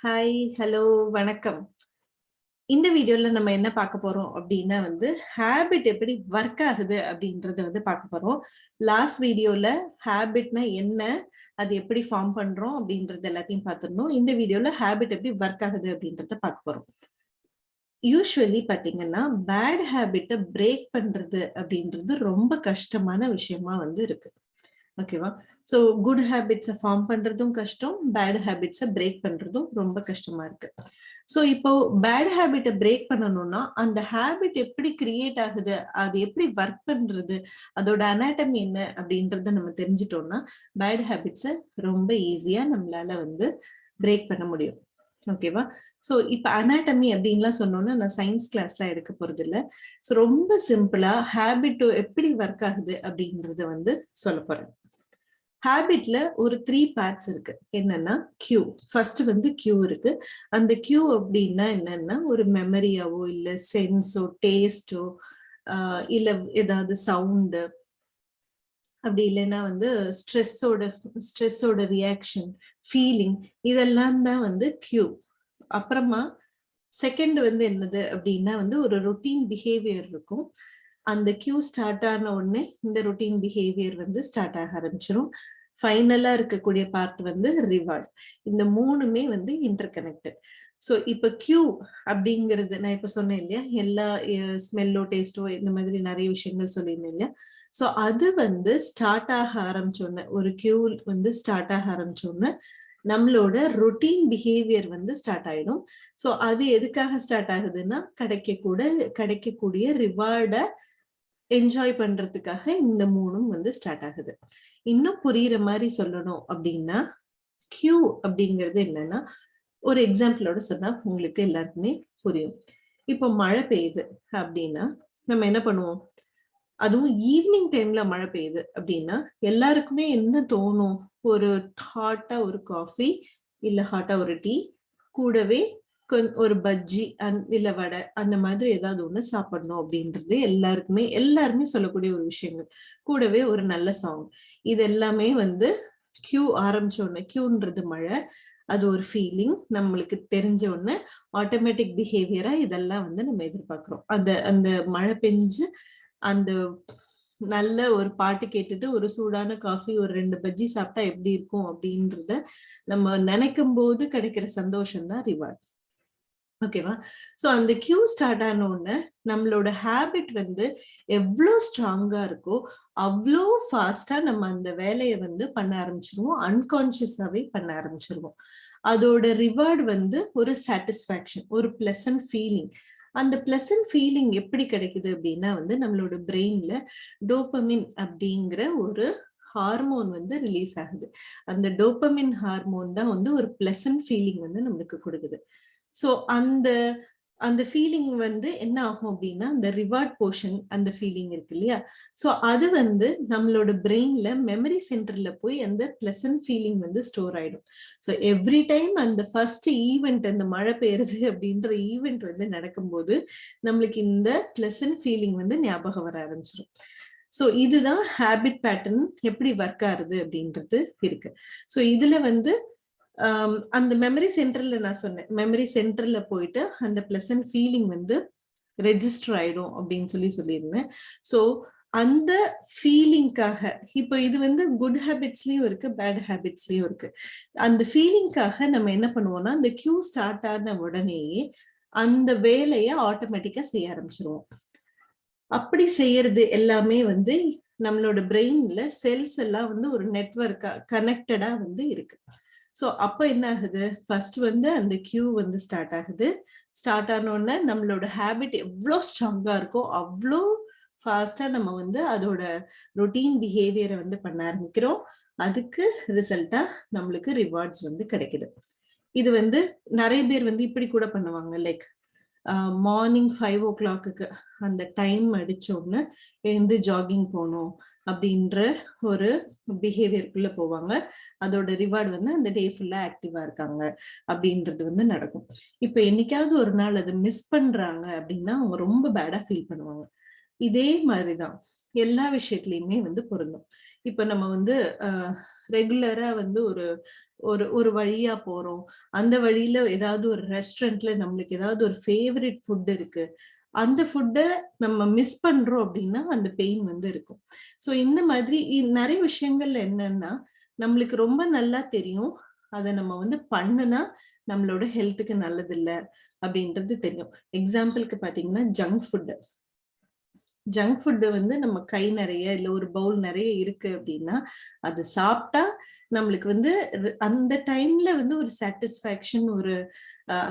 Hi, hello, வணக்கம். இந்த வீடியோல நம்ம என்ன பார்க்க போறோம் அப்படின்னா ஹேபிட் எப்படி ஒர்க் ஆகுது அப்படின்றத பார்க்க போறோம். லாஸ்ட் வீடியோல ஹேபிட்னா என்ன, அது எப்படி ஃபார்ம் பண்றோம் அப்படின்றது எல்லாத்தையும் பார்த்துருந்தோம். இந்த வீடியோல ஹேபிட் எப்படி ஒர்க் ஆகுது அப்படின்றத பார்க்க போறோம். யூஸ்வலி பாத்தீங்கன்னா பேட் ஹேபிட்டை பிரேக் பண்றது அப்படின்றது ரொம்ப கஷ்டமான விஷயமா இருக்கு. ஓகேவா? ஸோ குட் ஹேபிட்ஸை ஃபார்ம் பண்றதும் கஷ்டம், பேட் ஹேபிட்ஸை பிரேக் பண்றதும் ரொம்ப கஷ்டமா இருக்கு. ஸோ இப்போ பேட் ஹேபிட்டை பிரேக் பண்ணணும்னா அந்த ஹேபிட் எப்படி கிரியேட் ஆகுது, அது எப்படி ஒர்க் பண்றது, அதோட அனாட்டமி என்ன அப்படின்றத நம்ம தெரிஞ்சிட்டோம்னா பேட் ஹேபிட்ஸை ரொம்ப ஈஸியா நம்மளால பிரேக் பண்ண முடியும். ஓகேவா? ஸோ இப்ப அனாட்டமி அப்படின்லாம் சொன்னோம்னா நான் சயின்ஸ் கிளாஸ்லாம் எடுக்க போறது இல்லை. ஸோ ரொம்ப சிம்பிளா ஹேபிட் எப்படி ஒர்க் ஆகுது அப்படின்றத சொல்ல போறேன். ஹேபிட்ல ஒரு 3 பார்ட்ஸ் இருக்கு. என்னன்னா கியூ. ஃபர்ஸ்ட் கியூ இருக்கு. அந்த கியூ அப்படின்னா என்னன்னா ஒரு மெமரியாவோ இல்ல சென்ஸோ டேஸ்டோ இல்ல ஏதாவது சவுண்டு, அப்படி இல்லைன்னா ஸ்ட்ரெஸ்ஸோட ரியாக்ஷன், ஃபீலிங், இதெல்லாம் தான் கியூ. அப்புறமா செகண்ட் என்னது அப்படின்னா ஒரு ரொட்டீன் பிஹேவியர் இருக்கும். அந்த கியூ ஸ்டார்ட் ஆன உடனே இந்த ரொட்டீன் பிஹேவியர் ஸ்டார்ட் ஆக ஆரம்பிச்சிடும். ஃபைனலா இருக்கக்கூடிய பார்ட் ரிவார்ட். இந்த மூணுமே இன்டர் கனெக்டட். ஸோ இப்ப கியூ அப்படிங்கிறது நான் இப்ப சொன்னேன் இல்லையா, எல்லா ஸ்மெல்லோ டேஸ்டோ இந்த மாதிரி நிறைய விஷயங்கள் சொல்லியிருந்தேன் இல்லையா. ஸோ அது ஸ்டார்ட் ஆக ஆரம்பிச்சோன்னு, ஒரு கியூ ஸ்டார்ட் ஆக ஆரம்பிச்சோன்னு நம்மளோட ரொட்டீன் பிஹேவியர் ஸ்டார்ட் ஆயிடும். ஸோ அது எதுக்காக ஸ்டார்ட் ஆகுதுன்னா கிடைக்கக்கூடிய ரிவார்டை என்ஜாய் பண்றதுக்காக இந்த மூணும் ஸ்டார்ட் ஆகுது. இன்னும் புரியுற மாதிரி சொல்லணும் அப்படின்னா கியூ அப்படிங்கிறது என்னன்னா, ஒரு எக்ஸாம்பிளோட சொன்னா உங்களுக்கு எல்லாருக்குமே புரியும். இப்போ மழை பெய்யுது அப்படின்னா நம்ம என்ன பண்ணுவோம், அதுவும் ஈவினிங் டைம்ல மழை பெய்யுது அப்படின்னா எல்லாருக்குமே என்ன தோணும், ஒரு ஹாட்டா ஒரு காஃபி இல்ல ஹாட்டா ஒரு டீ, கூடவே ஒரு பஜ்ஜி இல்ல வடை, அந்த மாதிரி ஏதாவது ஒண்ணு சாப்பிடணும் அப்படின்றது எல்லாருமே சொல்லக்கூடிய ஒரு விஷயங்கள். கூடவே ஒரு நல்ல சாங். இது எல்லாமே கியூ ஆரம்பிச்ச உடனே, கியூன்றது மழை, அது ஒரு ஃபீலிங், நம்மளுக்கு தெரிஞ்ச ஒண்ணு, ஆட்டோமேட்டிக் பிஹேவியரா இதெல்லாம் நம்ம எதிர்பார்க்கிறோம். அந்த மழை பெஞ்சு அந்த நல்ல ஒரு பாட்டு கேட்டுட்டு ஒரு சூடான காஃபி ஒரு 2 பஜ்ஜி சாப்பிட்டா எப்படி இருக்கும் அப்படின்றத நம்ம நினைக்கும் போது கிடைக்கிற சந்தோஷம் தான் ரிவார்ட். ஓகேவா? சோ அந்த கியூ ஸ்டார்ட் ஆன உடனே நம்மளோட ஹேபிட் எவ்வளோ ஸ்ட்ராங்கா இருக்கோ அவ்வளோ ஃபாஸ்டா நம்ம அந்த வேலையை பண்ண ஆரம்பிச்சிருவோம். அன்கான்சியஸாவே பண்ண ஆரம்பிச்சிருவோம். அதோட ரிவார்டு ஒரு சாட்டிஸ்ஃபேக்ஷன், ஒரு பிளசன்ட் ஃபீலிங். அந்த பிளசன்ட் ஃபீலிங் எப்படி கிடைக்குது அப்படின்னா நம்மளோட பிரெயின்ல டோபமின் அப்படிங்கிற ஒரு ஹார்மோன் ரிலீஸ் ஆகுது. அந்த டோபமின் ஹார்மோன் தான் ஒரு பிளசன்ட் ஃபீலிங் நம்மளுக்கு கொடுக்குது. சோ அந்த ஃபீலிங் என்ன ஆகும் அப்படின்னா, அந்த ரிவார்ட் போர்ஷன், அந்த ஃபீலிங் இருக்கு இல்லையா, சோ அது நம்மளோட பிரெயின்ல மெமரி சென்டர்ல போய் அந்த பிளசன்ட் ஃபீலிங் ஸ்டோர் ஆயிடும். ஸோ எவ்ரி டைம் அந்த ஃபர்ஸ்ட் ஈவெண்ட், அந்த மழை பெய்யுறது அப்படின்ற ஈவெண்ட் நடக்கும்போது நம்மளுக்கு இந்த பிளசன்ட் ஃபீலிங் ஞாபகம் வர ஆரம்பிச்சிடும். ஸோ இதுதான் ஹேபிட் பேட்டர்ன் எப்படி ஒர்க் ஆகுது அப்படின்றது இருக்கு. ஸோ இதுல அந்த மெமரி சென்டர்ல நான் சொன்னேன், மெமரி சென்டர்ல போயிட்டு அந்த பிளசன்ட் ஃபீலிங் ரெஜிஸ்டர் ஆயிடும் அப்படின்னு சொல்லியிருந்தேன். ஸோ அந்த ஃபீலிங்காக இப்போ இது குட் ஹேபிட்ஸ்லயும் இருக்கு, பேட் ஹேபிட்ஸ்லயும் இருக்கு. அந்த ஃபீலிங்காக நம்ம என்ன பண்ணுவோம்னா, அந்த கியூ ஸ்டார்ட் ஆன உடனேயே அந்த வேலையை ஆட்டோமேட்டிக்கா செய்ய ஆரம்பிச்சிருவோம். அப்படி செய்யறது எல்லாமே நம்மளோட பிரெயின்ல செல்ஸ் எல்லாம் ஒரு நெட்வொர்க்கா கனெக்டடா இருக்கு. சோ அப்ப என்ன ஆகுது, ஃபர்ஸ்ட் அந்த கியூ ஸ்டார்ட் ஆகுது. ஸ்டார்ட் ஆனோடனே நம்மளோட ஹேபிட் எவ்வளோ ஸ்ட்ராங்கா இருக்கோ அவ்வளோ ஃபாஸ்டா நம்ம அதோட ரொட்டீன் பிஹேவியரை பண்ண ஆரம்பிக்கிறோம். அதுக்கு ரிசல்ட்டா நம்மளுக்கு ரிவார்ட்ஸ் கிடைக்குது. இது நிறைய பேர் இப்படி கூட பண்ணுவாங்க. லைக் மார்னிங் 5 o'clock அந்த டைம் அடிச்ச உடனே எழுந்து ஜாகிங் போகணும் அப்படின்ற ஒரு பிஹேவியருக்குள்ள போவாங்க. அதோட ரிவார்டு அந்த டே ஃபுல்லா ஆக்டிவா இருக்காங்க அப்படின்றது நடக்கும். இப்ப என்னைக்காவது ஒரு நாள் அதை மிஸ் பண்றாங்க அப்படின்னா அவங்க ரொம்ப பேடா ஃபீல் பண்ணுவாங்க. இதே மாதிரிதான் எல்லா விஷயத்துலயுமே பொருந்தும். இப்ப நம்ம வந்து ரெகுலரா வந்து ஒரு ஒரு ஒரு வழியா போறோம். அந்த வழியில ஏதாவது ஒரு ரெஸ்டாரண்ட்ல நம்மளுக்கு ஏதாவது ஒரு ஃபேவரட் ஃபுட் இருக்கு. அந்த ஃபுட்டை நம்ம மிஸ் பண்றோம் அப்படின்னா அந்த பெயின் வந்து இருக்கும். ஸோ இந்த மாதிரி நிறைய விஷயங்கள்ல என்னன்னா நம்மளுக்கு ரொம்ப நல்லா தெரியும். அதை நம்ம வந்து பண்ணுனா நம்மளோட ஹெல்த்துக்கு நல்லது இல்லை அப்படின்றது தெரியும். எக்ஸாம்பிளுக்கு பாத்தீங்கன்னா ஜங்க் ஃபுட்டு வந்து நம்ம கை நிறைய இல்லை ஒரு பவுல் நிறைய இருக்கு அப்படின்னா அது சாப்பிட்டா நம்மளுக்கு வந்து அந்த டைம்ல வந்து ஒரு சாட்டிஸ்ஃபேக்ஷன், ஒரு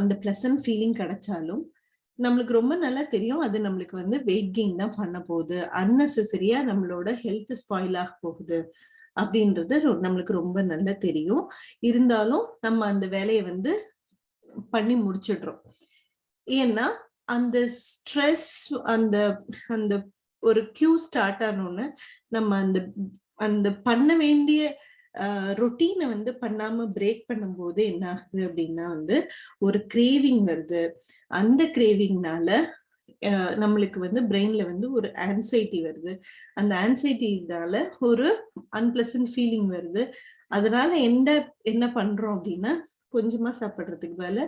அந்த பிளசன்ட் ஃபீலிங் கிடைச்சாலும் நம்மளுக்கு ரொம்ப நல்லா தெரியும் அது நம்மளுக்கு வந்து வெயிட் கெயின் தான் பண்ண போகுது, அன்னெசரியா நம்மளோட ஹெல்த் ஸ்பாயில் ஆக போகுது அப்படின்றது நம்மளுக்கு ரொம்ப நல்லா தெரியும். இருந்தாலும் நம்ம அந்த வேலையை வந்து பண்ணி முடிச்சிடுறோம். ஏன்னா அந்த ஸ்ட்ரெஸ், அந்த அந்த ஒரு கியூ ஸ்டார்ட் ஆனோன்னு நம்ம அந்த அந்த பண்ண வேண்டிய ரொட்டீனை வந்து பண்ணாம பிரேக் பண்ணும்போது என்ன ஆகுது அப்படின்னா வந்து ஒரு கிரேவிங் வருது. அந்த கிரேவிங்னால நம்மளுக்கு வந்து பிரெயின்ல வந்து ஒரு ஆன்சைட்டி வருது. அந்த ஆன்சைட்டினால ஒரு அன்பிளசன்ட் ஃபீலிங் வருது. அதனால என்ன பண்றோம் அப்படின்னா கொஞ்சமா சாப்பிடுறதுக்கு மேல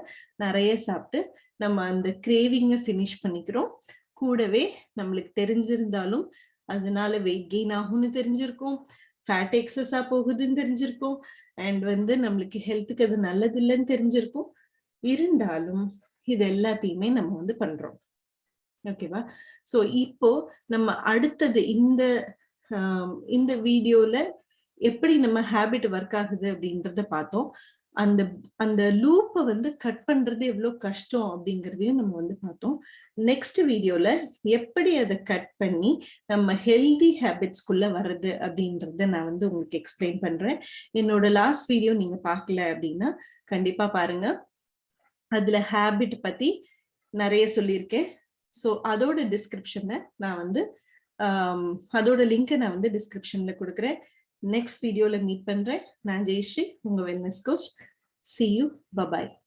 நிறைய சாப்பிட்டு நம்ம அந்த கிரேவிங்கை ஃபினிஷ் பண்ணிக்கிறோம். கூடவே நம்மளுக்கு தெரிஞ்சிருந்தாலும் அதனால வெயிட் கெயின் ஆகும்னு தெரிஞ்சிருக்கும், ஃபேட் எக்ஸஸா போகுதுன்னு தெரிஞ்சிருக்கும், அண்ட் வந்து நம்மளுக்கு ஹெல்த்துக்கு அது நல்லது இல்லைன்னு தெரிஞ்சிருக்கும். இருந்தாலும் இது எல்லாத்தையுமே நம்ம வந்து பண்றோம். ஓகேவா? சோ இப்போ நம்ம அடுத்தது இந்த வீடியோல எப்படி நம்ம ஹேபிட் ஒர்க் ஆகுது அப்படின்றத பார்த்தோம். அந்த அந்த லூப்பை வந்து கட் பண்றது எவ்வளவு கஷ்டம் அப்படிங்கிறதையும் நம்ம வந்து பார்த்தோம். நெக்ஸ்ட் வீடியோல எப்படி அதை கட் பண்ணி நம்ம ஹெல்தி ஹேபிட்ஸ்குள்ள வர்றது அப்படின்றத நான் வந்து உங்களுக்கு எக்ஸ்பிளைன் பண்றேன். என்னோட லாஸ்ட் வீடியோ நீங்க பார்க்கல அப்படின்னா கண்டிப்பா பாருங்க. அதுல ஹேபிட் பத்தி நிறைய சொல்லியிருக்கேன். ஸோ அதோட டிஸ்கிரிப்ஷனை நான் வந்து அதோட லிங்கை நான் வந்து டிஸ்கிரிப்ஷன்ல கொடுக்குறேன். நெக்ஸ்ட் வீடியோல மீட் பண்றேன். நான் ஜெயஸ்ரீ, உங்க wellness coach. See you. Bye-bye.